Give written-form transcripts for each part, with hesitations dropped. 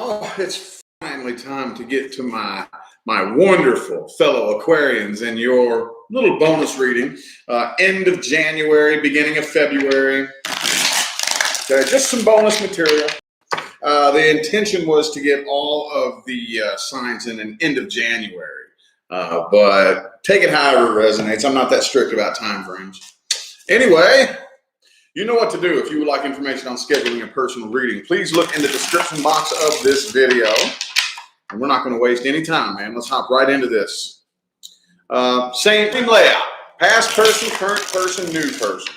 Well, it's finally time to get to my wonderful fellow Aquarians and your little bonus reading. End of January, beginning of February. Okay, just some bonus material. The intention was to get all of the signs in an end of January, but take it however it resonates. I'm not that strict about time frames. Anyway, you know what to do if you would like information on scheduling a personal reading. Please look in the description box of this video. And we're not going to waste any time, man. Let's hop right into this. Same layout. Past person, current person, new person.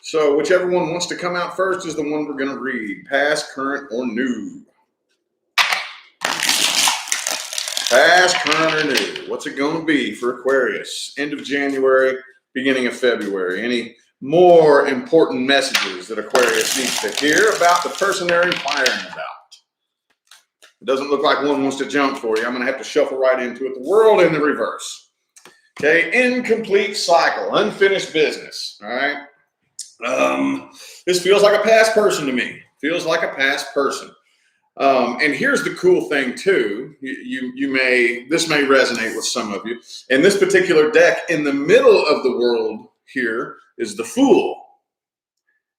So whichever one wants to come out first is the one we're going to read. Past, current, or new. Past, current, or new. What's it going to be for Aquarius? End of January, beginning of February. Any more important messages that Aquarius needs to hear about the person they're inquiring about? It doesn't look like one wants to jump for you. I'm going to have to shuffle right into it. The world in the reverse. Okay, incomplete cycle, unfinished business. All right. This feels like a past person to me. Feels like a past person. And here's the cool thing too. This may resonate with some of you. In this particular deck, in the middle of the world here is the Fool.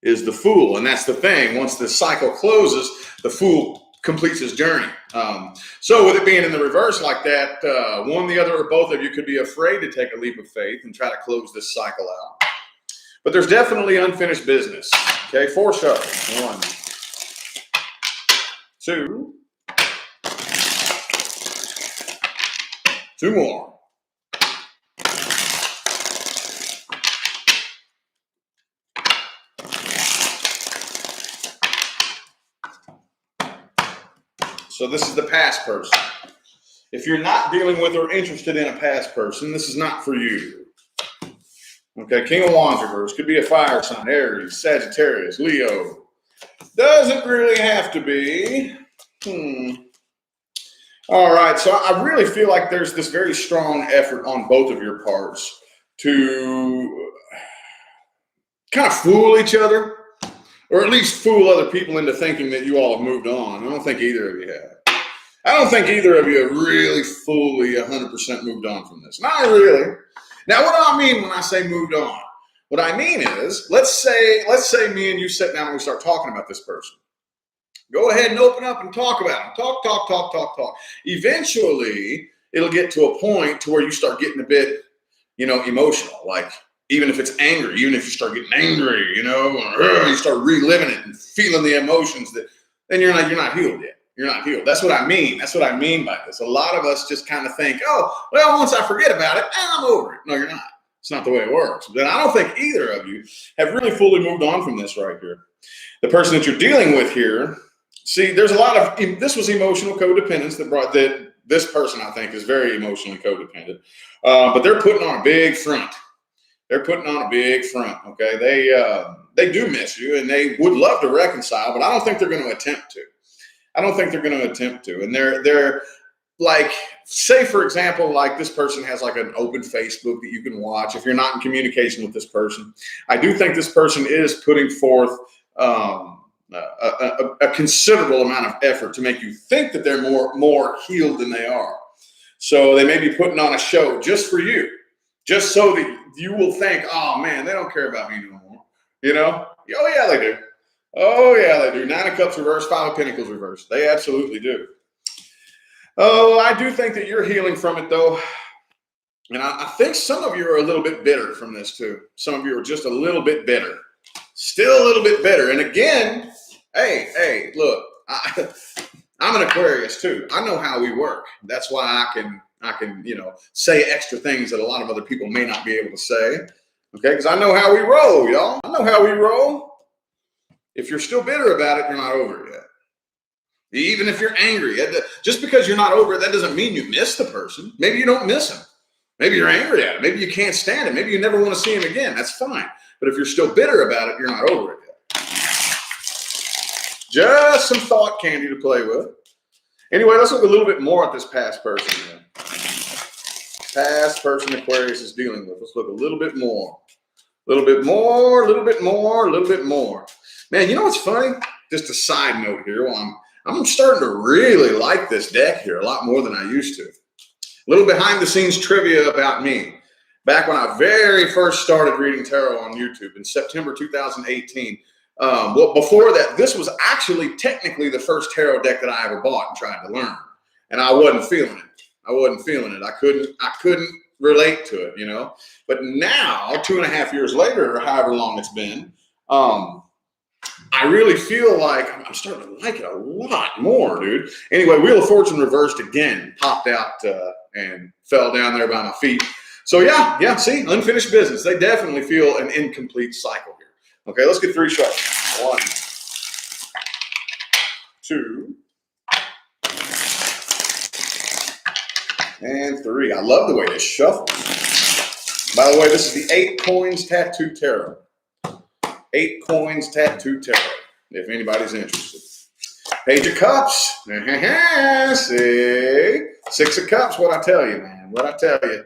And that's the thing. Once the cycle closes, the Fool completes his journey. So with it being in the reverse like that, one, the other, or both of you could be afraid to take a leap of faith and try to close this cycle out. But there's definitely unfinished business. Okay, 4 shuffles. 1, 2, 2 more. So this is the past person. If you're not dealing with or interested in a past person, this is not for you. Okay, King of Wands reverse. Could be a fire sign, Aries, Sagittarius, Leo. Doesn't really have to be. All right, so I really feel like there's this very strong effort on both of your parts to kind of fool each other, or at least fool other people into thinking that you all have moved on. I don't think either of you have. I don't think either of you have really fully 100% moved on from this. Not really. Now, what do I mean when I say moved on? What I mean is, let's say me and you sit down and we start talking about this person. Go ahead and open up and talk about them. Talk. Eventually, it'll get to a point to where you start getting a bit, emotional. Like, even if it's angry, even if you start getting angry, you start reliving it and feeling the emotions then you're not healed yet. You're not healed. That's what I mean. That's what I mean by this. A lot of us just kind of think, oh, well, once I forget about it, I'm over it. No, you're not. It's not the way it works. But I don't think either of you have really fully moved on from this right here. The person that you're dealing with here, see, there's a lot of, this was emotional codependence that brought that. This person, I think, is very emotionally codependent. But they're putting on a big front. Okay? They do miss you, and they would love to reconcile, but I don't think they're going to attempt to. And they're like, say for example, like this person has like an open Facebook that you can watch. If you're not in communication with this person, I do think this person is putting forth a considerable amount of effort to make you think that they're more healed than they are. So they may be putting on a show just for you, just so that you will think, oh man, they don't care about me no more. Oh yeah, they do. Oh, yeah, they do. 9 of Cups reverse, 5 of Pentacles reverse. They absolutely do. Oh, I do think that you're healing from it, though. And I think some of you are a little bit bitter from this, too. Some of you are just a little bit bitter. Still a little bit bitter. And again, hey, look, I'm an Aquarius, too. I know how we work. That's why I can say extra things that a lot of other people may not be able to say. Okay, because I know how we roll, y'all. I know how we roll. If you're still bitter about it, you're not over it yet. Even if you're angry, just because you're not over it, that doesn't mean you miss the person. Maybe you don't miss him. Maybe you're angry at him. Maybe you can't stand him. Maybe you never want to see him again. That's fine. But if you're still bitter about it, you're not over it yet. Just some thought candy to play with. Anyway, let's look a little bit more at this past person. Past person Aquarius is dealing with. Let's look a little bit more. A little bit more. Man, you know what's funny? Just a side note here. Well, I'm starting to really like this deck here a lot more than I used to. A little behind the scenes trivia about me. Back when I very first started reading tarot on YouTube in September 2018, well, before that, this was actually technically the first tarot deck that I ever bought and tried to learn. And I wasn't feeling it. I couldn't relate to it, you know. But now, 2.5 years later, or however long it's been, I really feel like I'm starting to like it a lot more, dude. Anyway, Wheel of Fortune reversed again, popped out and fell down there by my feet. So yeah, see, unfinished business. They definitely feel an incomplete cycle here. Okay, let's get 3 shots. 1, 2, and 3. I love the way this shuffles. By the way, this is the 8 Coins Tattoo Tarot. 8 Coins Tattoo Tarot, if anybody's interested. Page of Cups. See? 6 of Cups, what I tell you, man. What I tell you.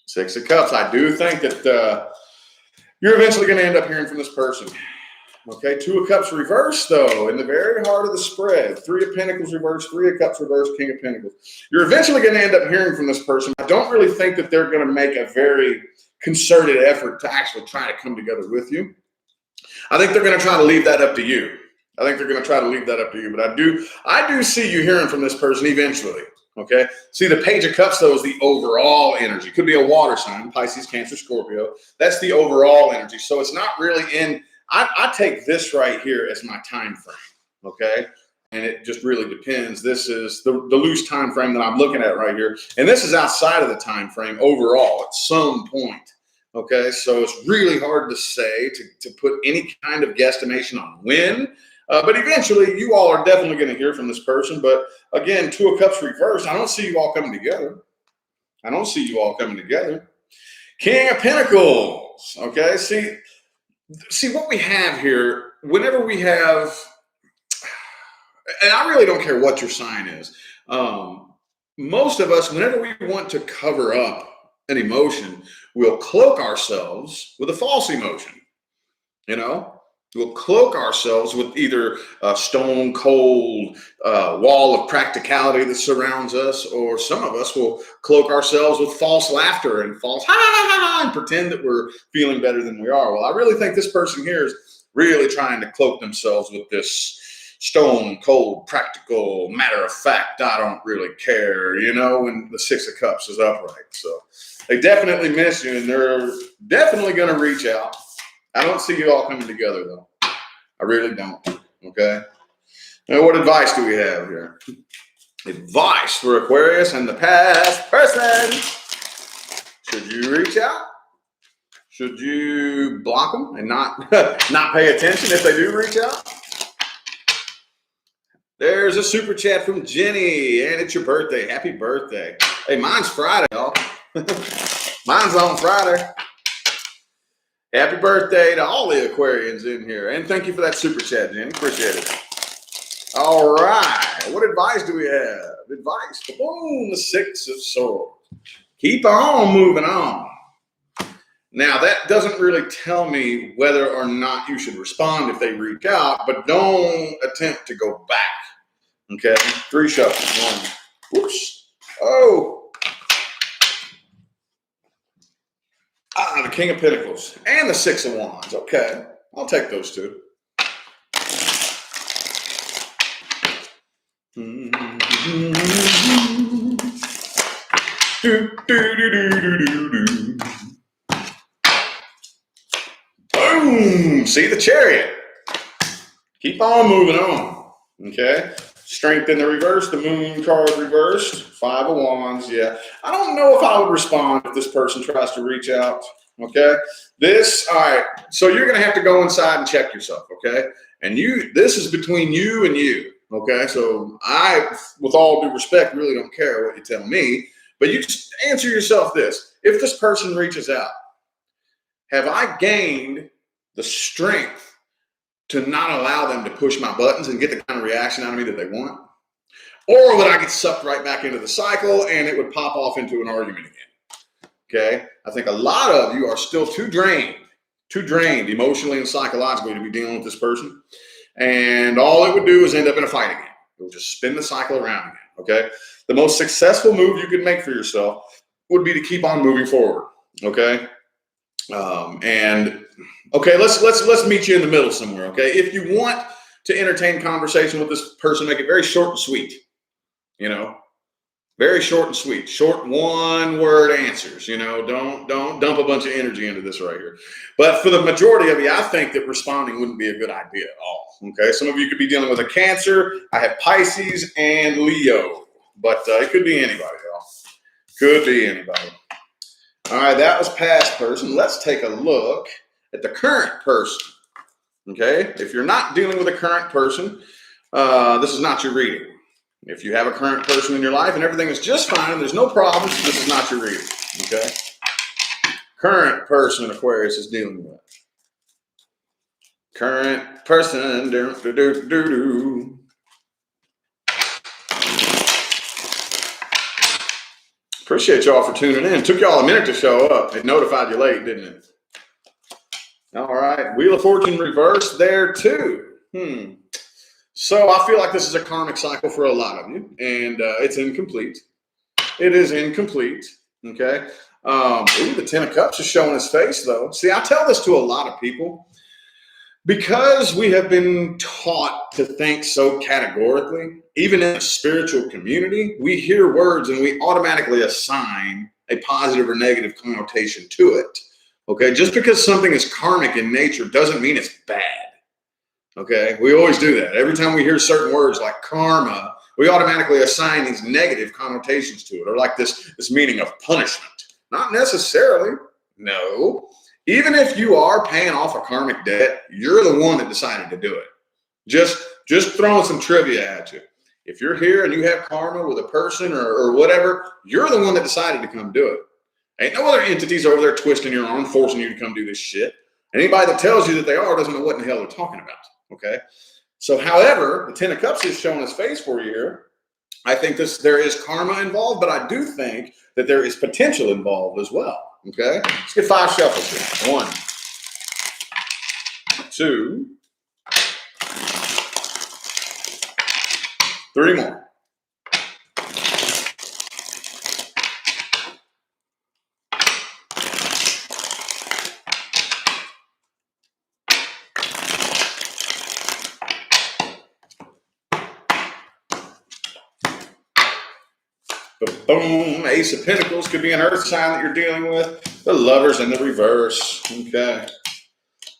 6 of Cups. I do think that you're eventually going to end up hearing from this person. Okay, 2 of Cups reversed, though, in the very heart of the spread. 3 of Pentacles reversed, 3 of Cups reversed, King of Pentacles. You're eventually going to end up hearing from this person. I don't really think that they're going to make a very concerted effort to actually try to come together with you. I think they're going to try to leave that up to you. But I do see you hearing from this person eventually. Okay. See, the Page of Cups, though, is the overall energy. Could be a water sign, Pisces, Cancer, Scorpio. That's the overall energy. So it's not really in. I take this right here as my time frame. Okay. And it just really depends. This is the loose time frame that I'm looking at right here. And this is outside of the time frame overall at some point. Okay, so it's really hard to say, to put any kind of guesstimation on when, but eventually you all are definitely going to hear from this person. But again, 2 of Cups reversed. I don't see you all coming together. King of Pentacles. Okay, see what we have here. Whenever we have, and I really don't care what your sign is. Most of us, whenever we want to cover up an emotion, we'll cloak ourselves with a false emotion. You know, we'll cloak ourselves with either a stone cold wall of practicality that surrounds us, or some of us will cloak ourselves with false laughter and false ha ha ha ha and pretend that we're feeling better than we are. Well, I really think this person here is really trying to cloak themselves with this stone cold, practical, matter of fact, I don't really care, you know, when the 6 of Cups is upright. So they definitely miss you, and they're definitely going to reach out. I don't see you all coming together, though. I really don't. Okay. Now, what advice do we have here? Advice for Aquarius and the past person. Should you reach out? Should you block them and not pay attention if they do reach out? There's a super chat from Jenny, and it's your birthday. Happy birthday. Hey, mine's Friday, y'all. Mine's on Friday. Happy birthday to all the Aquarians in here. And thank you for that super chat, Jenny. Appreciate it. All right. What advice do we have? Advice. Boom, the 6 of Swords. Keep on moving on. Now, that doesn't really tell me whether or not you should respond if they reach out, but don't attempt to go back. Okay, 3 shuffles. 1. Whoops. Oh. The King of Pentacles and the 6 of Wands. Okay, I'll take those 2. Boom! See the Chariot. Keep on moving on. Okay. Strength in the reverse. The Moon card reversed. 5 of Wands. Yeah. I don't know if I would respond if this person tries to reach out. Okay. All right. So you're going to have to go inside and check yourself. Okay. And this is between you and you. Okay. So I, with all due respect, really don't care what you tell me, but you just answer yourself this. If this person reaches out, have I gained the strength to not allow them to push my buttons and get the kind of reaction out of me that they want? Or would I get sucked right back into the cycle and it would pop off into an argument again? Okay. I think a lot of you are still too drained emotionally and psychologically to be dealing with this person. And all it would do is end up in a fight again. It will just spin the cycle around again. Okay. The most successful move you can make for yourself would be to keep on moving forward. Okay. And okay, let's meet you in the middle somewhere. Okay. If you want to entertain conversation with this person, make it very short and sweet. You know, very short and sweet, short one-word answers. You know, don't dump a bunch of energy into this right here. But for the majority of you, I think that responding wouldn't be a good idea at all. Okay, some of you could be dealing with a Cancer. I have Pisces and Leo, but it could be anybody, y'all. Could be anybody. All right, that was past person. Let's take a look at the current person. Okay, if you're not dealing with a current person, this is not your reading. If you have a current person in your life and everything is just fine, there's no problems, this is not your reading. Okay, current person Aquarius is dealing with. Current person. Appreciate y'all for tuning in. Took y'all a minute to show up. It notified you late, didn't it? All right. Wheel of Fortune reverse there too. So I feel like this is a karmic cycle for a lot of you, and it's incomplete. It is incomplete. Okay. The Ten of Cups is showing his face though. See, I tell this to a lot of people because we have been taught to think so categorically. Even in a spiritual community, we hear words and we automatically assign a positive or negative connotation to it. Okay, just because something is karmic in nature doesn't mean it's bad. Okay, we always do that. Every time we hear certain words like karma, we automatically assign these negative connotations to it, or like this meaning of punishment. Not necessarily. No. Even if you are paying off a karmic debt, you're the one that decided to do it. Just throwing some trivia at you. If you're here and you have karma with a person or whatever, you're the one that decided to come do it. Ain't no other entities over there twisting your arm, forcing you to come do this shit. Anybody that tells you that they are doesn't know what in the hell they're talking about. Okay. So, however, the Ten of Cups is showing his face for you here. I think there is karma involved, but I do think that there is potential involved as well. Okay. Let's get 5 shuffles here. 1, 2, 3 more. Boom, Ace of Pentacles could be an earth sign that you're dealing with. The Lovers in the reverse. Okay.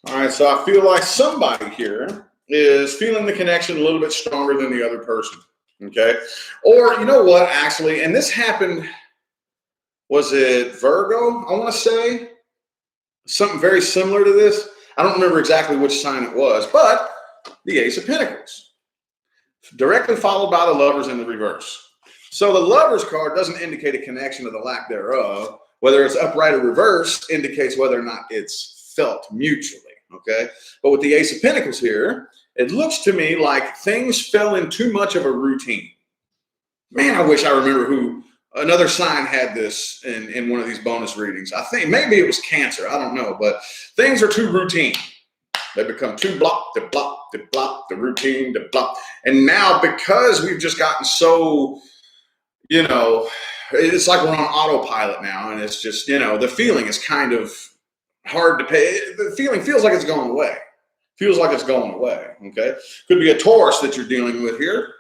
All right, so I feel like somebody here is feeling the connection a little bit stronger than the other person. Okay. Or you know what, actually, and this happened, was it Virgo, I want to say? Something very similar to this. I don't remember exactly which sign it was, but the Ace of Pentacles. Directly followed by the Lovers in the reverse. So the Lovers card doesn't indicate a connection or the lack thereof. Whether it's upright or reverse indicates whether or not it's felt mutually, okay? But with the Ace of Pentacles here, it looks to me like things fell in too much of a routine. Man, I wish I remember who another sign had this in one of these bonus readings. I think maybe it was Cancer. I don't know, but things are too routine. They become too block, the routine, the block. And now because we've just gotten so, you know, it's like we're on autopilot now, and it's just, you know, the feeling is kind of hard to pay. The feeling feels like it's going away. Feels like it's going away, okay? Could be a Taurus that you're dealing with here.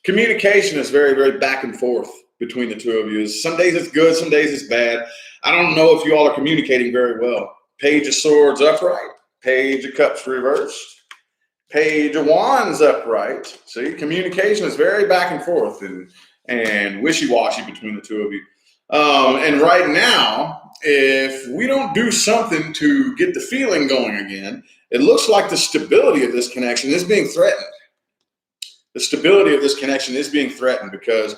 Communication is very, very back and forth between the two of you. Some days it's good, some days it's bad. I don't know if you all are communicating very well. Page of Swords upright, Page of Cups reversed. Page of Wands upright. See, communication is very back and forth and wishy-washy between the two of you. And right now, if we don't do something to get the feeling going again, it looks like the stability of this connection is being threatened. The stability of this connection is being threatened because,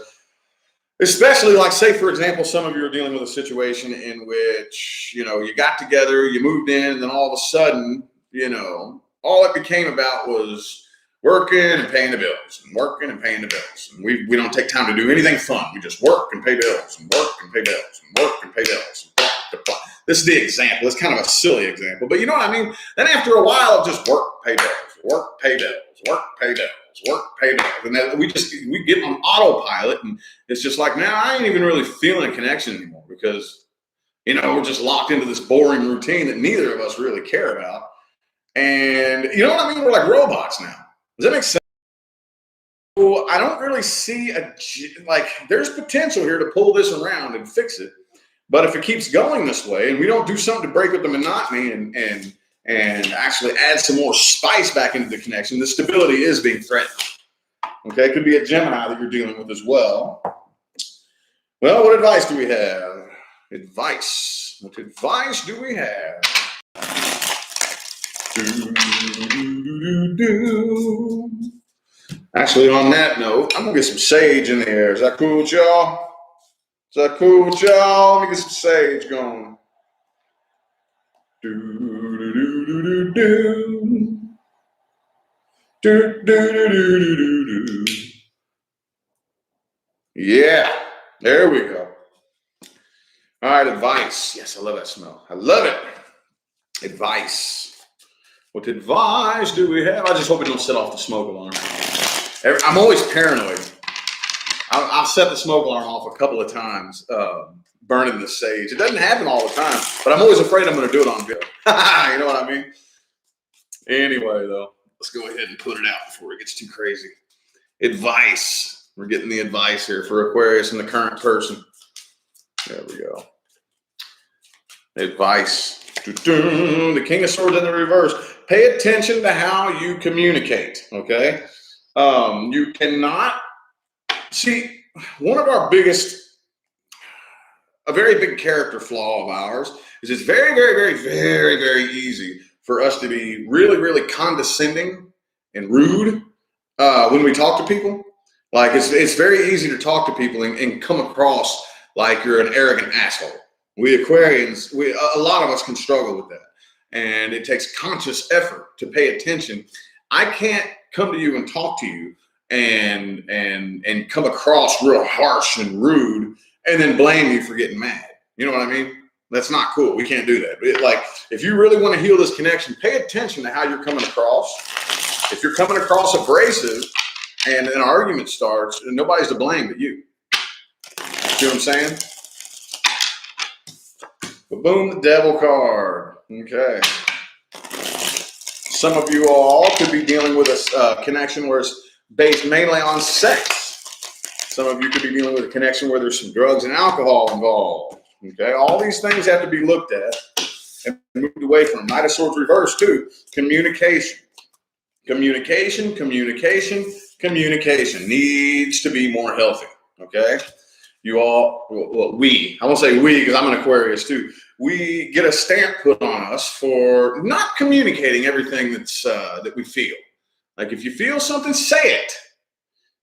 especially like, say, for example, some of you are dealing with a situation in which, you know, you got together, you moved in, and then all of a sudden, you know, all it became about was working and paying the bills and working and paying the bills. And we don't take time to do anything fun. We just work and pay bills and work and pay bills and work and pay bills. This is the example. It's kind of a silly example, but you know what I mean? Then after a while, just work, pay bills, work, pay bills, work, pay bills, work, pay bills. And then we get on autopilot, and it's just like, man, I ain't even really feeling a connection anymore because, you know, we're just locked into this boring routine that neither of us really care about. And you know what I mean? We're like robots now. Does that make sense? Well, I don't really see there's potential here to pull this around and fix it. But if it keeps going this way and we don't do something to break up the monotony and actually add some more spice back into the connection, the stability is being threatened. Okay, it could be a Gemini that you're dealing with as well. Well, what advice do we have? Advice. What advice do we have? Actually, on that note, I'm gonna get some sage in the air. Is that cool with y'all? Is that cool with y'all? Let me get some sage going. Do do do do do do do do do do do. Yeah, there we go. All right, advice. Yes, I love that smell. I love it. Advice. What advice do we have? I just hope it don't set off the smoke alarm. I'm always paranoid. I'll set the smoke alarm off a couple of times, burning the sage. It doesn't happen all the time, but I'm always afraid I'm going to do it on video. You know what I mean? Anyway, though, let's go ahead and put it out before it gets too crazy. Advice. We're getting the advice here for Aquarius and the current person. There we go. Advice. The King of Swords in the reverse. Pay attention to how you communicate, okay? You cannot see one of our a very big character flaw of ours is it's very, very, very, very, very easy for us to be really, really condescending and rude when we talk to people. Like it's very easy to talk to people and come across like you're an arrogant asshole. We Aquarians, a lot of us can struggle with that. And it takes conscious effort to pay attention. I can't come to you and talk to you and come across real harsh and rude and then blame you for getting mad. You know what I mean? That's not cool. We can't do that. Like, if you really want to heal this connection, pay attention to how you're coming across. If you're coming across abrasive and an argument starts, nobody's to blame but you. See what I'm saying? But boom, the devil card. Okay. Some of you all could be dealing with a connection where it's based mainly on sex. Some of you could be dealing with a connection where there's some drugs and alcohol involved. Okay, all these things have to be looked at and moved away from. Knight of Swords reverse too. Communication. Communication needs to be more healthy. Okay, you all, I won't say we because I'm an Aquarius too. We get a stamp put on us for not communicating everything that we feel. Like if you feel something, say it.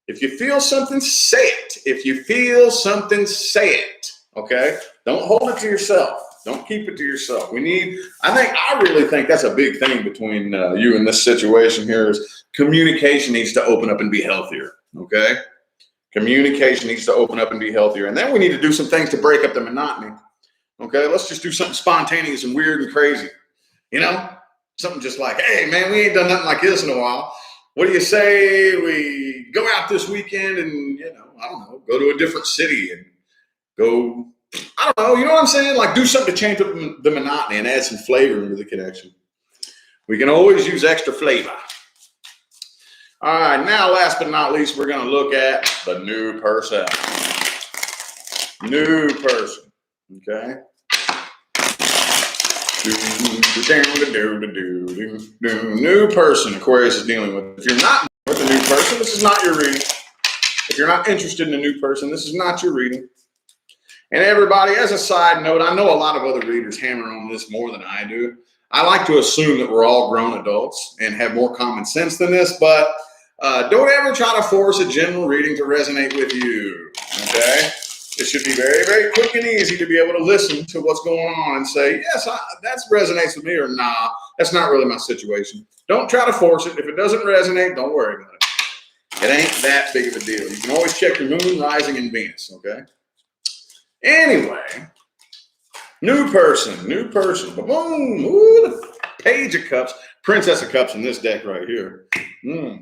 If you feel something, say it. If you feel something, say it. Okay? Don't hold it to yourself. Don't keep it to yourself. I really think that's a big thing between you and this situation here is communication needs to open up and be healthier. Okay? Communication needs to open up and be healthier. And then we need to do some things to break up the monotony. Okay? Let's just do something spontaneous and weird and crazy. You know? Something just like, hey, man, we ain't done nothing like this in a while. What do you say we go out this weekend and, I don't know, go to a different city and go, I don't know, you know what I'm saying? Like do something to change up the monotony and add some flavor into the connection. We can always use extra flavor. All right, now last but not least, we're going to look at the new person. New person, okay? New person Aquarius is dealing with. If you're not with a new person, this is not your reading. If you're not interested in a new person, this is not your reading. And everybody, as a side note, I know a lot of other readers hammer on this more than I do. I like to assume that we're all grown adults and have more common sense than this, but don't ever try to force a general reading to resonate with you, okay? It should be very, very quick and easy to be able to listen to what's going on and say, yes, that resonates with me, or nah, that's not really my situation. Don't try to force it. If it doesn't resonate, don't worry about it. It ain't that big of a deal. You can always check your moon, rising, and Venus, okay? Anyway, New person, new person. Boom. Ooh, the Page of Cups, Princess of Cups in this deck right here.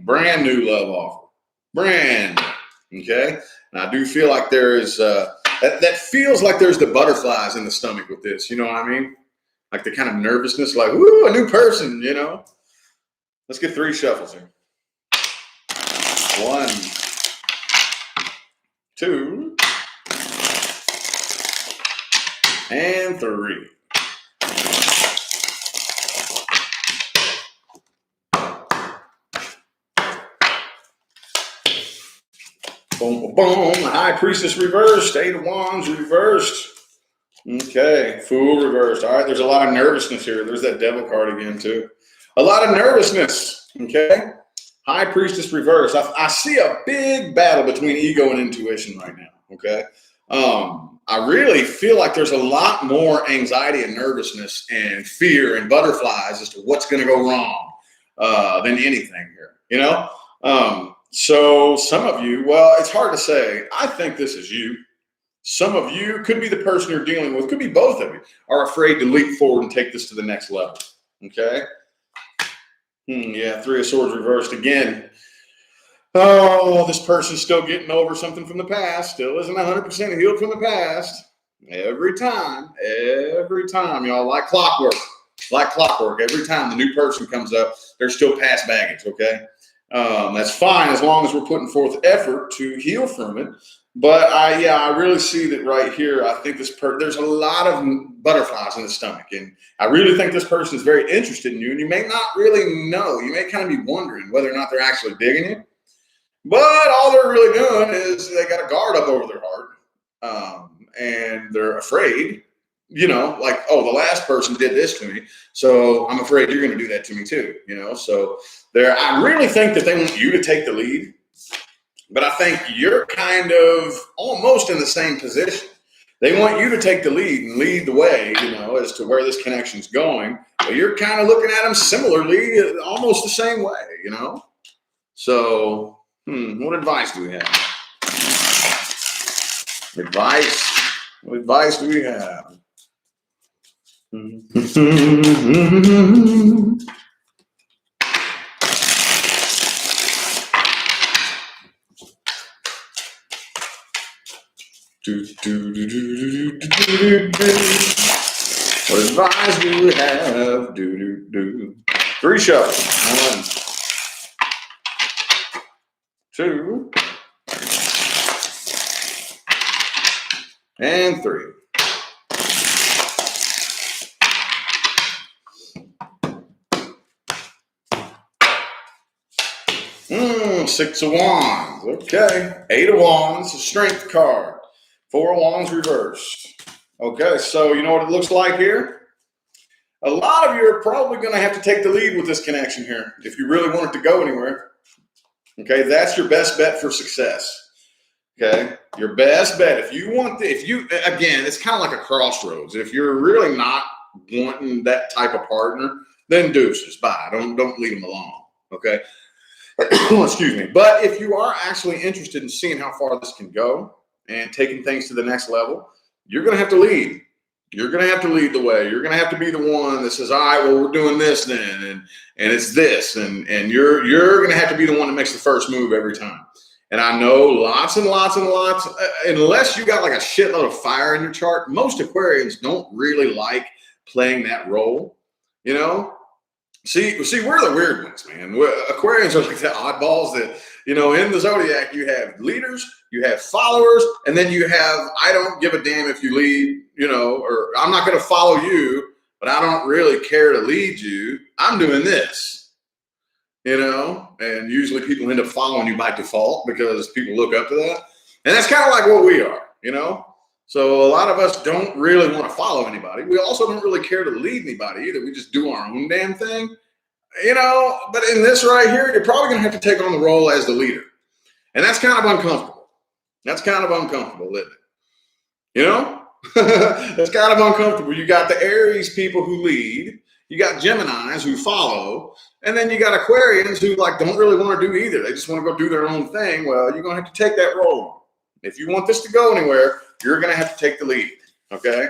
Brand new love offer. Brand new. Okay. And I do feel like there is, that feels like there's the butterflies in the stomach with this. You know what I mean? Like the kind of nervousness, like, ooh, a new person, you know? Let's get 3 shuffles here. 1, 2, and 3. Boom, boom, boom. High Priestess reversed. 8 of Wands reversed. Okay, Fool reversed. All right, there's a lot of nervousness here. There's that Devil card again, too. A lot of nervousness, okay? High Priestess reversed. I see a big battle between ego and intuition right now, okay? I really feel like there's a lot more anxiety and nervousness and fear and butterflies as to what's going to go wrong than anything here, you know? So some of you, well, it's hard to say. I think this is you. Some of you could be the person you're dealing with, could be both of you, are afraid to leap forward and take this to the next level. Okay? Yeah, 3 of Swords reversed again. Oh, this person's still getting over something from the past, still isn't 100% healed from the past. Every time, y'all, like clockwork. Like clockwork. Every time the new person comes up, there's still past baggage, okay? That's fine as long as we're putting forth effort to heal from it. But I really see that right here. I think there's a lot of butterflies in the stomach, and I really think this person is very interested in you, and you may not really know. You may kind of be wondering whether or not they're actually digging you. But all they're really doing is they got a guard up over their heart, and they're afraid, you know, like, oh, the last person did this to me, so I'm afraid you're going to do that to me too, you know. So I really think that they want you to take the lead. But I think you're kind of almost in the same position. They want you to take the lead and lead the way, you know, as to where this connection's going. But you're kind of looking at them similarly, almost the same way, you know. So, what advice do we have? What advice do we have? What advice do we have? 3 shuffles. 1, 2, and 3. Six of Wands. Okay. 8 of Wands, a strength card. 4 of Wands reversed. Okay, so you know what it looks like here? A lot of you are probably going to have to take the lead with this connection here if you really want it to go anywhere. Okay, that's your best bet for success. Okay, your best bet. If you again, it's kind of like a crossroads. If you're really not wanting that type of partner, then deuces, bye. Don't leave them alone. Okay. Excuse me. But if you are actually interested in seeing how far this can go and taking things to the next level, you're going to have to lead. You're going to have to lead the way. You're going to have to be the one that says, all right, well, we're doing this then, and it's this, and you're going to have to be the one that makes the first move every time. And I know lots and lots and lots, unless you got like a shitload of fire in your chart, most Aquarians don't really like playing that role, you know? See, we're the weird ones, man. Aquarians are like the oddballs that, you know, in the zodiac, you have leaders, you have followers, and then you have, I don't give a damn if you lead, you know, or I'm not going to follow you, but I don't really care to lead you. I'm doing this, you know, and usually people end up following you by default because people look up to that. And that's kind of like what we are, you know. So a lot of us don't really want to follow anybody. We also don't really care to lead anybody either. We just do our own damn thing, you know. But in this right here, you're probably going to have to take on the role as the leader. And that's kind of uncomfortable. That's kind of uncomfortable, isn't it? You know? That's kind of uncomfortable. You got the Aries people who lead. You got Geminis who follow. And then you got Aquarians who like don't really want to do either. They just want to go do their own thing. Well, you're going to have to take that role on. If you want this to go anywhere, you're going to have to take the lead, okay?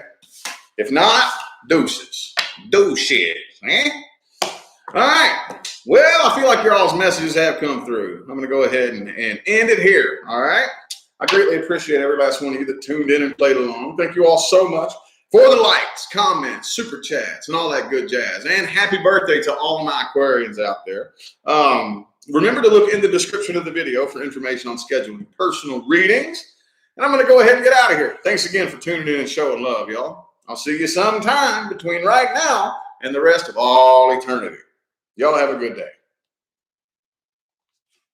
If not, deuces. Deuces, eh? All right. Well, I feel like your all's messages have come through. I'm going to go ahead and end it here. All right. I greatly appreciate every last one of you that tuned in and played along. Thank you all so much for the likes, comments, super chats, and all that good jazz. And happy birthday to all my Aquarians out there. Remember to look in the description of the video for information on scheduling personal readings. And I'm going to go ahead and get out of here. Thanks again for tuning in and showing love, y'all. I'll see you sometime between right now and the rest of all eternity. Y'all have a good day.